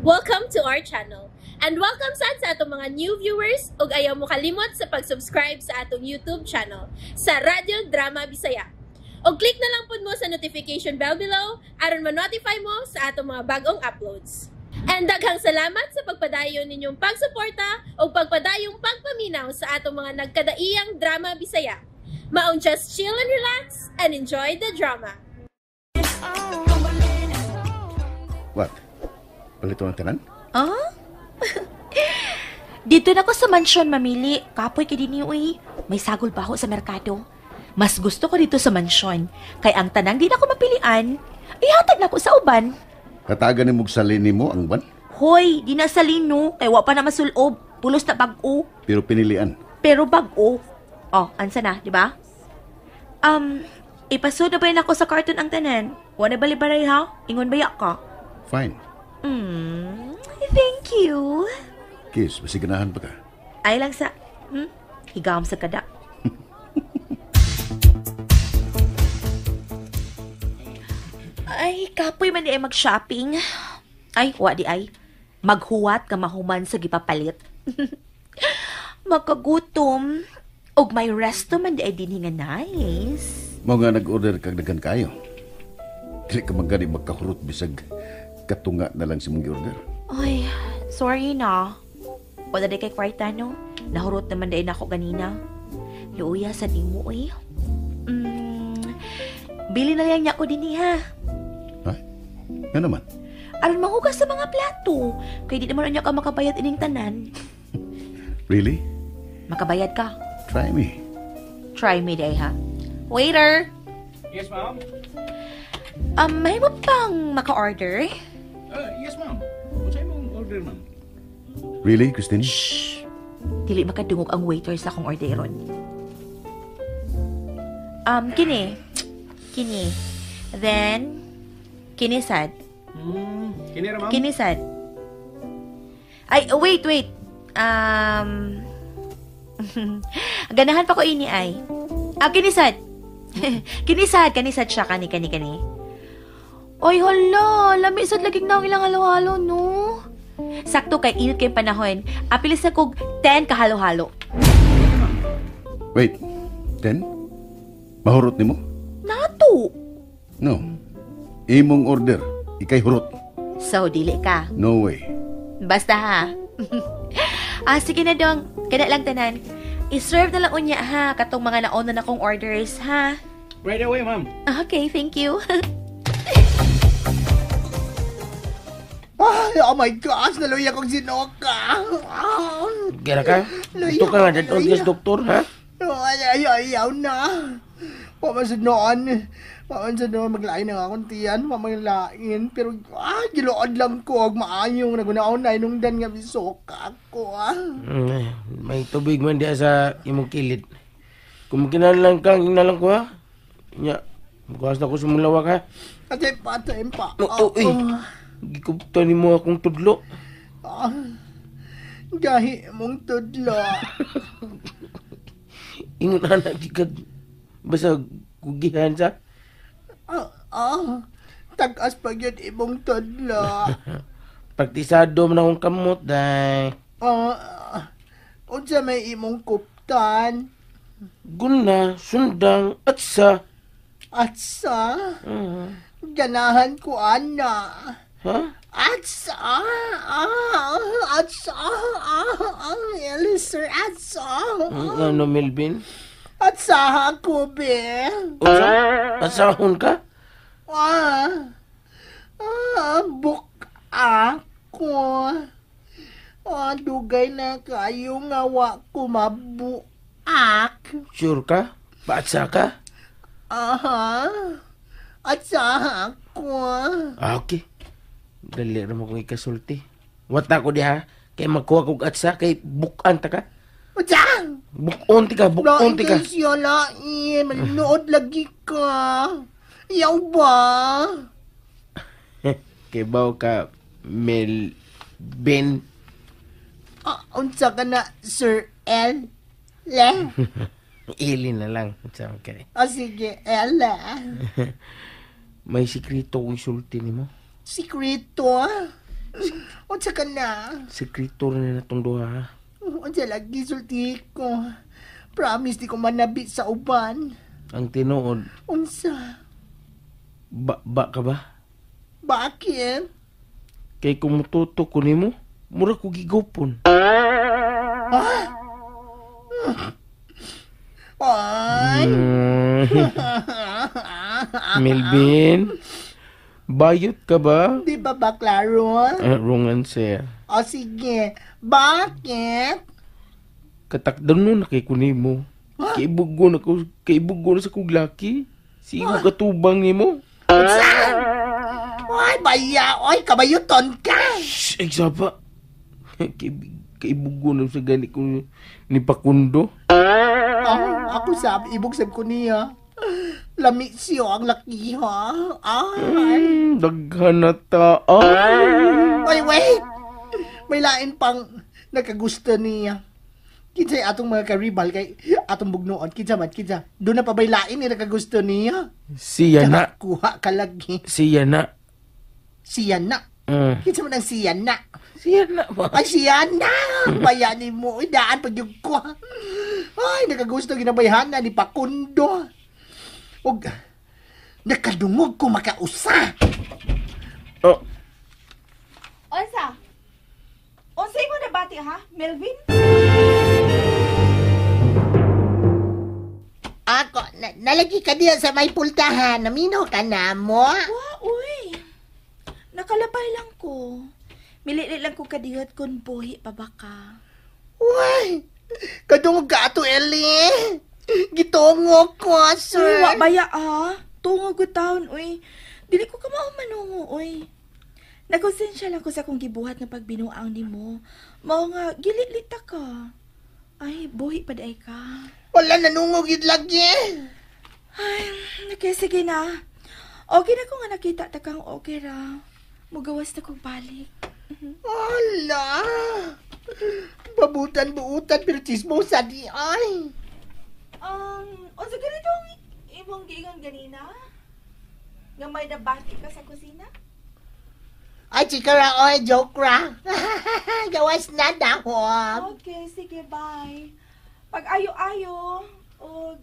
Welcome to our channel. And welcome sa atong mga new viewers ug ayaw mo kalimot sa pag-subscribe sa atong YouTube channel sa Radyo Drama Bisaya. O click na lang pud mo sa notification bell below aron ma-notify mo sa atong mga bagong uploads. And daghang salamat sa pagpadayon ninyong pagsuporta o pagpadayong pagpaminaw sa atong mga nagkadaiyang Drama Bisaya. Maong just chill and relax and enjoy the drama. What? Palito ng tanan? Ah? Dito na ko sa mansyon mamili. Kapoy kay dini uy. May sagol pa ako sa merkado. Mas gusto ko dito sa mansyon. Kay ang tanang di na ko mapilian. Ihatag na ko sa uban. Katagan ni mong salini mo ang ban? Hoy, di na salino. Kay wa pa na masulob. Pulos na bag-o. Pero pinilian. Pero bag-o. Oh, ansa na, di ba? Ipasod na ba yun ako sa carton ang tanan? Wala balibaray ha? Ingon baya ka? Fine. Thank you. Kiss, masiganahan pa ka. Ay lang sa... Higam sa kada. Ay, kapoy man di ay mag-shopping. Ay, wa di ay. Maghuwat ka mahuman sa gipapalit. Magkagutom. Og may resto man di ay dinhi nga nice. Mao nga nag-order kag daghan kayo. Dili ka man gani magkahurot bisag katunga na lang si mong gi-order. Ay, sorry na. Wala di kay kwarta, no? Nahurot naman di na ako ganina. Luuya sa di mo, eh. Bili na lang niya ako din, ha? Ha? Nga naman? Aron manghugas sa mga plato. Kaya di naman niya ka makabayad ining tanan. Really? Makabayad ka? Try me. Try me, day, ha? Waiter! Yes, ma'am. May mo pang maka-order? Yes, ma'am. What's mong order, ma'am? Really, Christine? Shh! Dili makadungog ang waiter sa akong orderon. Kini. Then, kini sad. Kinira, ma'am? Kini sad. Ay, wait. Ganahan pa ko ini ay. Kini sad. Kini sad siya kani. Oy, hala, lami sad laging na ang ilang halo-halo, no? Sakto kay init kay panahon. Apilis na kog 10 kahalo-halo. Wait, 10? Mahurot ni mo? Nato. No. Imong order, ikay hurot. So, dili ka. No way. Basta ha. Sige na dong. Kada lang tanan. I-serve na lang unya ha. Katong mga nauna na kong orders ha. Right away, ma'am. Okay, thank you. Ay, oh my gosh, naluya kong sinoka. Kira ka? Gusto ka nga dyan doktor, ha? Ayaw na. Pamansan noon maglain ng akong tiyan, mamaglain. Pero, gilood lang ko, maayong nagunaon nung dan nga bisoka ko, May tubig man diya sa imong kilid. Kung lang kang inalang ko, ha? Nya, magkakas na ko sa mulawak, ha? Atay pa. Gikupta ni mo akong tudlo. Gahi mong tudlo. Ingon anak gikag basta kugihan sa. Tagas pa yun imong tudlo. Praktisado man akong kamot, day. Unsa may imong kuptan? Guna, sundang, atsa. Atsa? Ganahan ko, ana. Ha? Atsa! Sir, atsa! Ano, Melvin? Atsa ako, be! Asahon ka? Book ako. Dugay na kayo nga wa ko mabuak. Sure ka? Paatsa ka? Atsa ako. Okay. Dali naman kong ikasulti. Wata ko diha. Kay magkuha kong atsa. Kay bukan ta ka. Atsa! Bukon ti ka. Lain. Malinood lagi ka. Yaw ba? Kay baw ka, Melvin. Unsa ka na, Sir L? Le? Ili na lang. Okay. Sige, L. May sikrito kong isulti ni mo. Sikrito? Unsa ka na? Sekreto na natong duha, ha? Unsa lagi sulti ko. Promise di ko manabi sa uban. Ang tinuod, Unsa? ba ka ba? Bakit? Kay kung mututo ko nimo, mura ko gigopon. Ay! Melvin, bayot ka ba? Di ba ba klaro? Wrong answer. O sige, bakit? Katakdan mo na kay kunimo. Kaibugo na sa kong laki. Sigo katubang nimo. Ay, baya! Oy, kabayuton ka! Shhh, eksaba. Kaibugo na sa gani ko ni Pakundo. Ako sabi, ibog sab ko niya. Lami siyo ang laki, ha? Ay! Daghan na ta. Ay, wait! May lain pang nakagusto niya. Kinsay atong mga karibal kay atong bugnoon. Kinsa. Doon na pa bay lain ni nakagusto niya. Siya na. Kuha ka lagi. Siya na. Siya na. Kinsa man ang siya na. Siya na ba? Ay, siya na! Bayanin mo. Idaan pag yung ko. Ay, nakagusto ginabayhan na ni Pakundo. Og, nakadungog ko makausa. Oh, Onsa? Onsa mo na bati ha, Melvin? Ako, nalagi ka diyan sa may pultahan. Namino ka na mo? Uy. Nakalabay lang ko. Milili lang ko kadiyot kun buhi pa ba ka. Uy, kadungog ka ato, Ellie. Gitungog ko, sir. Uy, wa baya Tungo ko taon, uy. Dili ko ka manungo, uy. Nagkonsensya lang ko sa kong gibuhat na pagbinuang ni mo. Mao nga, gililita ka. Ay, buhi pa day ka. Wala nanungog yun lagi. Ay, sige na. Okay na ko nga nakita ta kang okay ra. Mugawas na kong balik. Ala. Babutan-buutan, pero chismosa di ay. O sa ganitong imong giingon ganina? Nga may nabati ka sa kusina? Ay, chika ra, oy, joke ra. Gawas na dahon. Okay, sige, bye. Pag ayo-ayo, o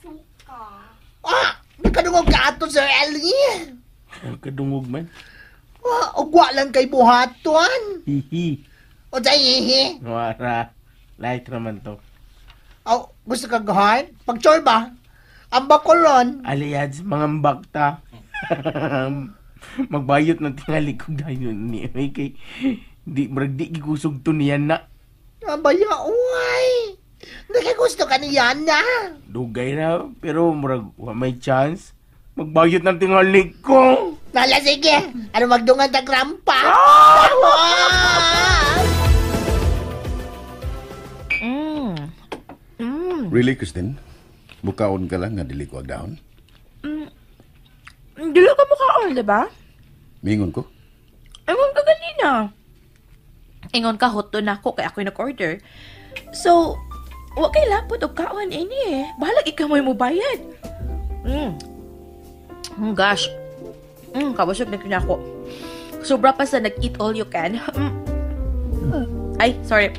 suka. Nakadungog ka ato, Sir Ellie. kadungog man. Ugwa lang kay buhaton. Hihi. O hihi. Wara. Light naman to. Gusto ka gahard? Pag-chore ba? Ang bakulon. Aliads, mga bakta. Magbayot ng tingali ko dahil ni kay di gikusog to niyan na. Abaya, uy. Nakagusto ka niya na. Dugay na, pero murag may chance. Magbayot ng tingali ko. Nala, sige. Ano magdungan na grampa? Really, Christine? Bukaon ka lang nga dili ko agdahon? Dilo ka mukhaon, diba? Mingon ko? Ingon ka ganina. Ingon ka hot na ako kaya ako'y nag-order. So, wa kay lapot o kaon ini eh. Bahalag ikaw mo bayad. Gosh. Kabusog na kinako. Sobra pa sa nag-eat all you can. Ay, sorry.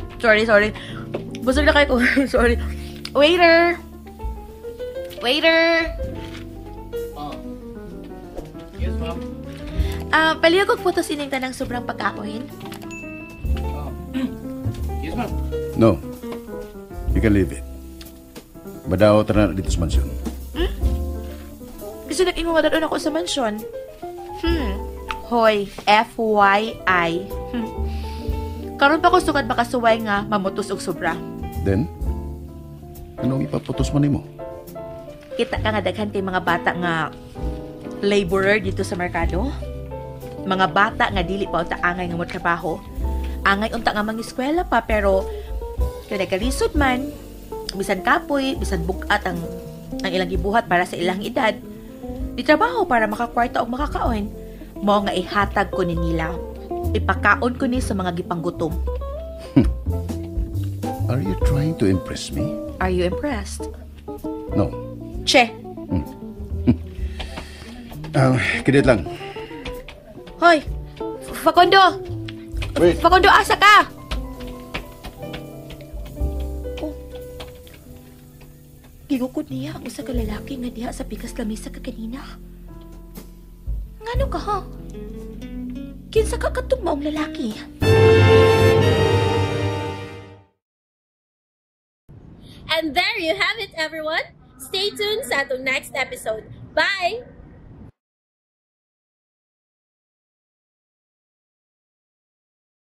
Busog na kayo ko. Sorry. Waiter! Yes, ma'am. Palihog og photos ining tanang sobrang pagkaohin. Yes, ma'am. No. You can leave it. Badaw tanan dito sa mansyon. Kasi nag-ingo nga doon ako sa mansyon. Hoy, FYI. Karon pa ko sugad makasuway nga mamutos og sobra. Then, anong ipaputos man nimo? Kita ka nga daghan kay mga bata nga laborer dito sa merkado. Mga bata nga dili pa unta angay nga mo trabaho. Angay unta nga mangiskwela pa pero kaya nagkalisod man, bisan kapoy, bisan bugat ang ilang gibuhat para sa ilang edad. Di trabaho para makakwarta o makakaon. Mao nga ihatag ko ni nila. Ipakaon ko ni sa mga gipanggutom. Are you trying to impress me? Are you impressed? No. Che! Kidit lang. Hoy! Facundo! Wait. Facundo, asa ka? Oh. Gigukod niya ang usa ka lalaki nga diha sa pikas lamisa ka kanina. Ngano ka ha? Kinsa ka katugmaong lalaki? And there you have it, everyone. Stay tuned sa atong next episode. Bye!